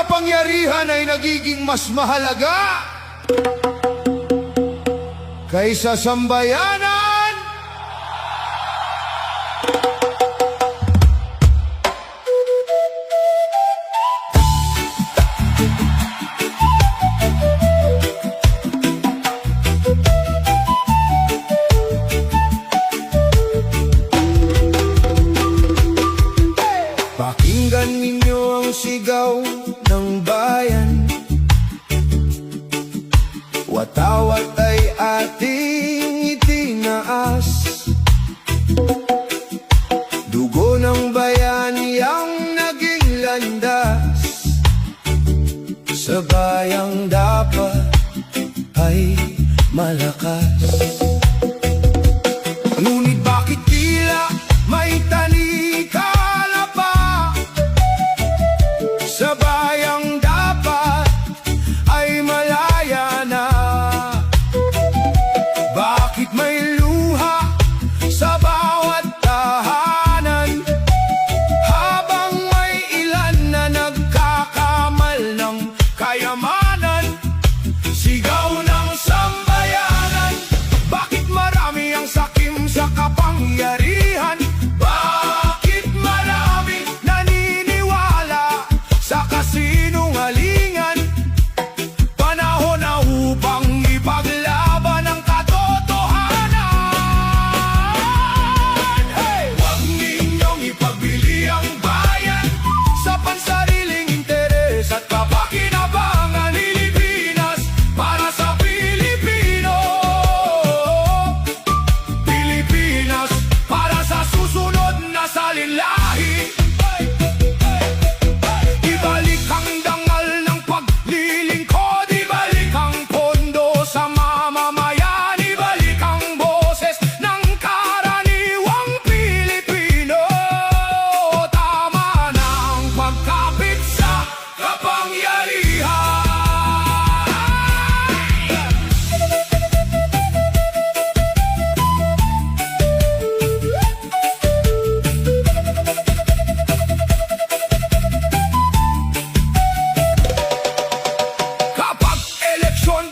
kapangyarihan ay nagiging mas mahalaga kaysa sambayanan. Pakinggan ninyo ang sigaw ng bayan, watawat ay ating itinaas. Dugo ng bayani ang naging landas, sa bayang dapat ay malakas. Ngunit bakit tila may tanikala pa sa bayang dapat ay malaya na? Bakit may luha sa bawat tahanan, habang may ilan na nagkakamal ng kayamanan? Sigaw ng sambayanan, bakit marami ang sakim sa kapangyarihan? Bakit marami naniniwala sa kasinungalingan? Panahon na upang ipaglaban ang katotohanan. Hey! Huwag ninyong ipagbili ang bayan sa pansariling interes at kapakinabangan. Pilipinas para sa Pilipino, Pilipinas para sa susunod na salinlahi. Ibalik ang dangal ng paglilingkod, ibalik ang pondo sa mamamayan, ibalik ang boses ng karaniwang Pilipino. Tama na ang pagkapit sa kapangyarihan. Kapag eleksyon